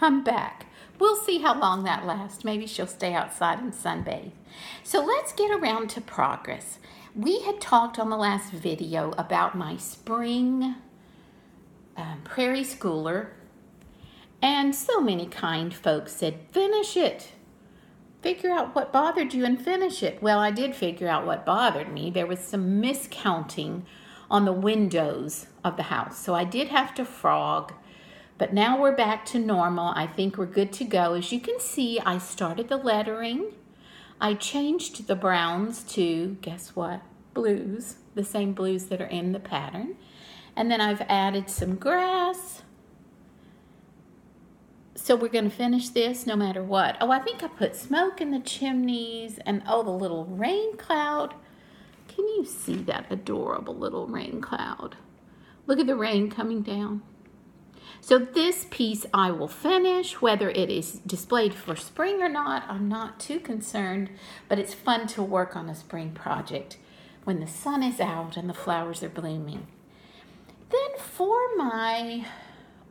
I'm back. We'll see how long that lasts. Maybe she'll stay outside and sunbathe. So let's get around to progress. We had talked on the last video about my spring Prairie Schooler, and so many kind folks said, finish it. Figure out what bothered you and finish it. Well, I did figure out what bothered me. There was some miscounting on the windows of the house. So I did have to frog, but now we're back to normal. I think we're good to go. As you can see, I started the lettering. I changed the browns to, guess what? Blues, the same blues that are in the pattern. And then I've added some grass. So we're going to finish this no matter what. Oh, I think I put smoke in the chimneys and oh, the little rain cloud. Can you see that adorable little rain cloud? Look at the rain coming down. So this piece I will finish, whether it is displayed for spring or not, I'm not too concerned, but it's fun to work on a spring project when the sun is out and the flowers are blooming. Then for my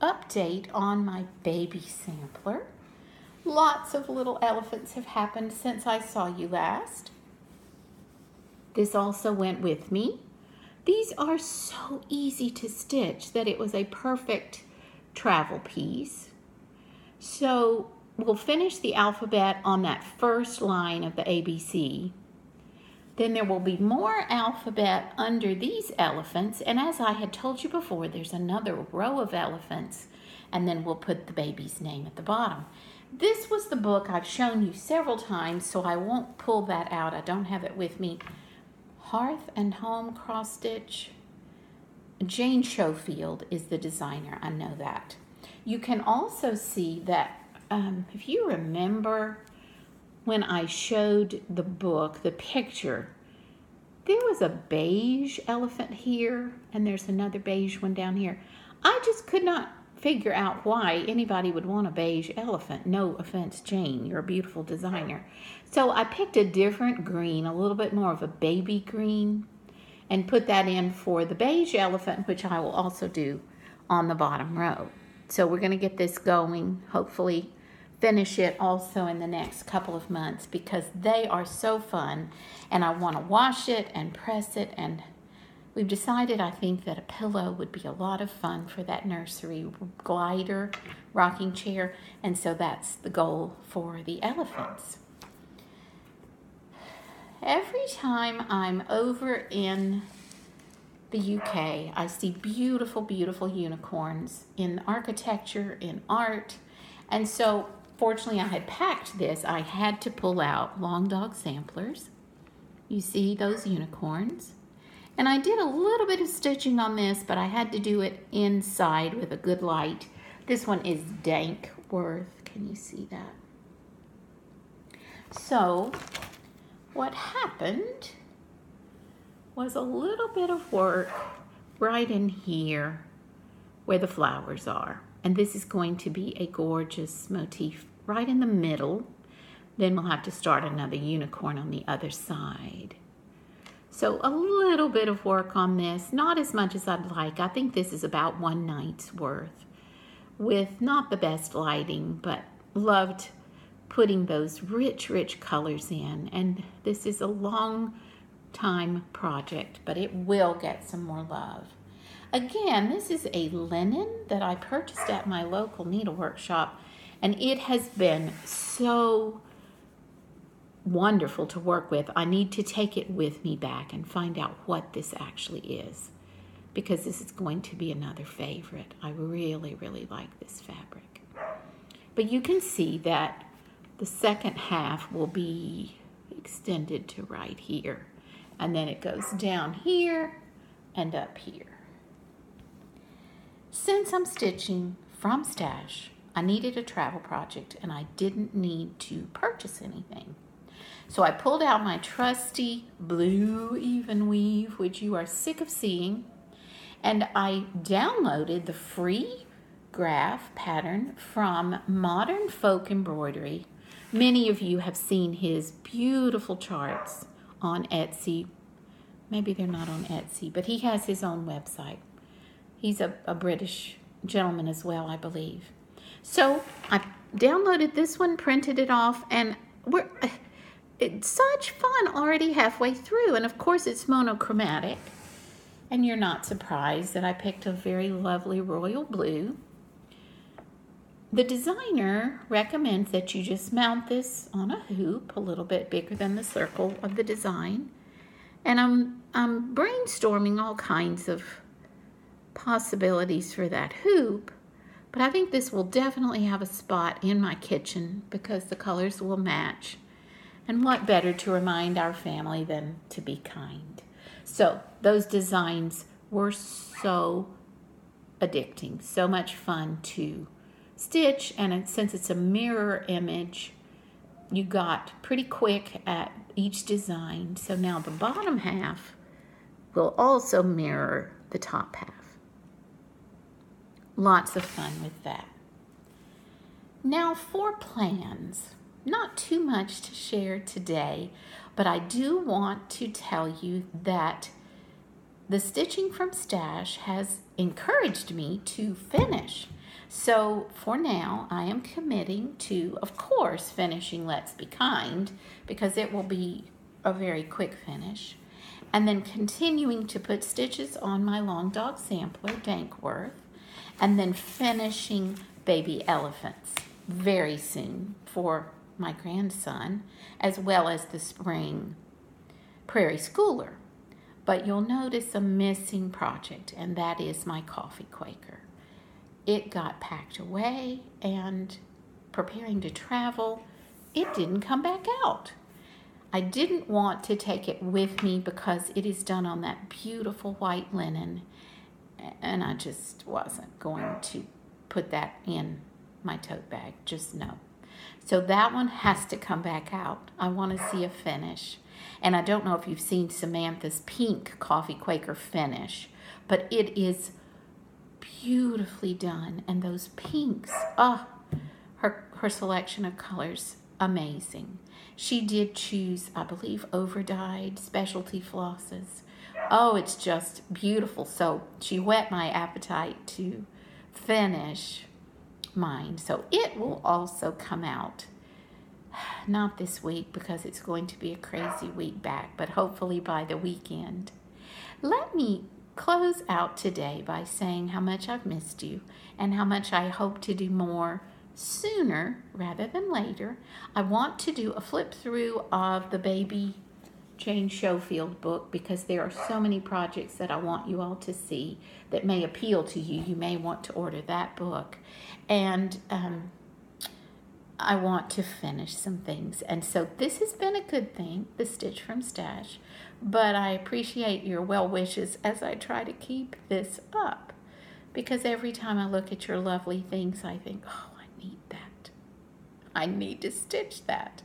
update on my baby sampler, lots of little elephants have happened since I saw you last. This also went with me. These are so easy to stitch that it was a perfect travel piece. So we'll finish the alphabet on that first line of the ABC. Then there will be more alphabet under these elephants, and as I had told you before, there's another row of elephants, and then we'll put the baby's name at the bottom. This was the book I've shown you several times, so I won't pull that out. I don't have it with me. Hearth and Home Cross Stitch. Jane Schofield is the designer, I know that. You can also see that, if you remember when I showed the book, the picture, there was a beige elephant here, and there's another beige one down here. I just could not figure out why anybody would want a beige elephant. No offense, Jane, you're a beautiful designer. So I picked a different green, a little bit more of a baby green, and put that in for the beige elephant, which I will also do on the bottom row. So we're going to get this going, hopefully finish it also in the next couple of months because they are so fun, and I want to wash it and press it, and we've decided I think that a pillow would be a lot of fun for that nursery glider rocking chair, and so that's the goal for the elephants. Every time I'm over in the UK, I see beautiful, beautiful unicorns in architecture, in art, and so fortunately I had packed this. I had to pull out long dog samplers. You see those unicorns. And I did a little bit of stitching on this, but I had to do it inside with a good light. This one is Dankworth. Can you see that? So what happened was a little bit of work right in here where the flowers are. And this is going to be a gorgeous motif right in the middle. Then we'll have to start another unicorn on the other side. So a little bit of work on this, not as much as I'd like. I think this is about one night's worth with not the best lighting, but loved putting those rich, rich colors in. And this is a long time project, but it will get some more love. Again, this is a linen that I purchased at my local needle workshop, and it has been so wonderful to work with. I need to take it with me back and find out what this actually is, because this is going to be another favorite. I really, really like this fabric. But you can see that the second half will be extended to right here, and then it goes down here and up here. Since I'm stitching from stash, I needed a travel project and I didn't need to purchase anything. So I pulled out my trusty blue even weave, which you are sick of seeing, and I downloaded the free graph pattern from Modern Folk Embroidery. Many of you have seen his beautiful charts on Etsy. Maybe they're not on Etsy, but he has his own website. He's a British gentleman as well, I believe. So I downloaded this one, printed it off, and it's such fun already halfway through. And of course it's monochromatic. And you're not surprised that I picked a very lovely royal blue. The designer recommends that you just mount this on a hoop a little bit bigger than the circle of the design. And I'm brainstorming all kinds of possibilities for that hoop, but I think this will definitely have a spot in my kitchen because the colors will match. And what better to remind our family than to be kind? So those designs were so addicting, so much fun to stitch, and since it's a mirror image, you got pretty quick at each design. So now the bottom half will also mirror the top half. Lots of fun with that. Now for plans. Not too much to share today, but I do want to tell you that the Stitching from Stash has encouraged me to finish. So for now, I am committing to, of course, finishing Let's Be Kind, because it will be a very quick finish, and then continuing to put stitches on my Long Dog Sampler, Dankworth, and then finishing Baby Elephants very soon for my grandson, as well as the spring Prairie Schooler. But you'll notice a missing project, and that is my Coffee Quaker. It got packed away, and preparing to travel, it didn't come back out. I didn't want to take it with me because it is done on that beautiful white linen, and I just wasn't going to put that in my tote bag, just no. So that one has to come back out. I want to see a finish. And I don't know if you've seen Samantha's pink Coffee Quaker finish, but it is beautifully done. And those pinks, her selection of colors, amazing. She did choose, I believe, over-dyed specialty flosses. Oh, it's just beautiful. So she whet my appetite to finish mine. So it will also come out, not this week because it's going to be a crazy week back, but hopefully by the weekend. Let me close out today by saying how much I've missed you and how much I hope to do more sooner rather than later. I want to do a flip through of the Baby Jane Schofield book because there are so many projects that I want you all to see that may appeal to you. You may want to order that book. And I want to finish some things. And so this has been a good thing, the Stitch from Stash. But I appreciate your well wishes as I try to keep this up. Because every time I look at your lovely things, I think, oh, I need that. I need to stitch that.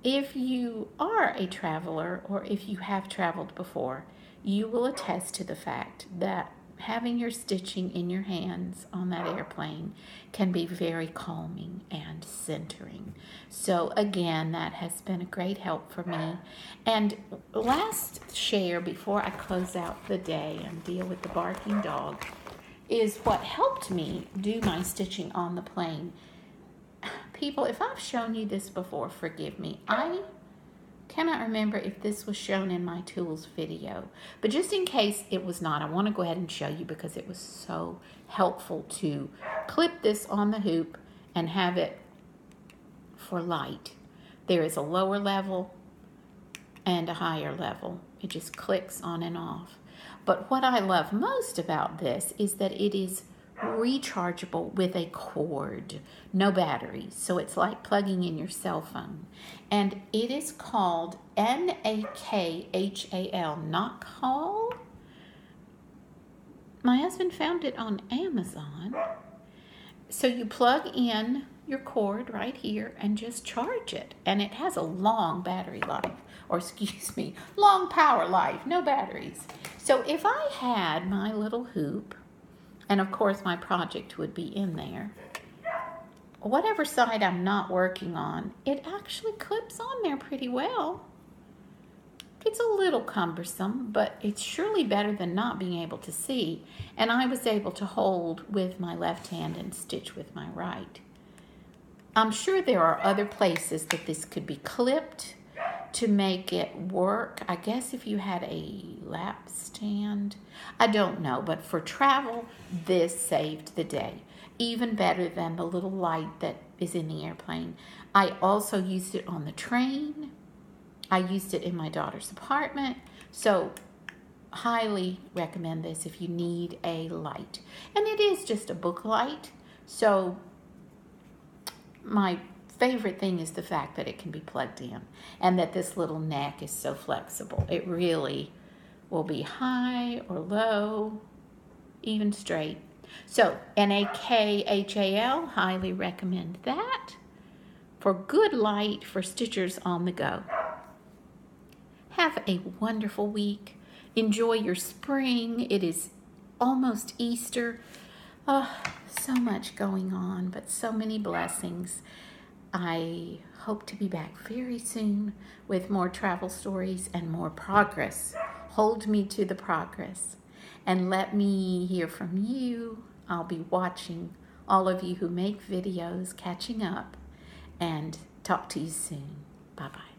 If you are a traveler or if you have traveled before, you will attest to the fact that having your stitching in your hands on that airplane can be very calming and centering. So again, that has been a great help for me. And last share before I close out the day and deal with the barking dog is what helped me do my stitching on the plane. People, if I've shown you this before, forgive me. I cannot remember if this was shown in my tools video, but just in case it was not, I want to go ahead and show you because it was so helpful to clip this on the hoop and have it for light. There is a lower level and a higher level. It just clicks on and off. But what I love most about this is that it is rechargeable with a cord, no batteries, so it's like plugging in your cell phone. And it is called NAKHAL, not call. My husband found it on Amazon. So you plug in your cord right here and just charge it, and it has a long battery life, or excuse me, long power life, no batteries. So if I had my little hoop, and of course my project would be in there, whatever side I'm not working on, it actually clips on there pretty well. It's a little cumbersome, but it's surely better than not being able to see. And I was able to hold with my left hand and stitch with my right. I'm sure there are other places that this could be clipped to make it work. I guess if you had a lap stand, I don't know, but for travel, this saved the day. Even better than the little light that is in the airplane. I also used it on the train. I used it in my daughter's apartment. So highly recommend this if you need a light. And it is just a book light. So my favorite thing is the fact that it can be plugged in and that this little neck is so flexible. It really will be high or low, even straight. So NAKHAL, highly recommend that for good light for stitchers on the go. Have a wonderful week. Enjoy your spring. It is almost Easter. Oh, so much going on, but so many blessings. I hope to be back very soon with more travel stories and more progress. Hold me to the progress and let me hear from you. I'll be watching all of you who make videos, catching up, and talk to you soon. Bye-bye.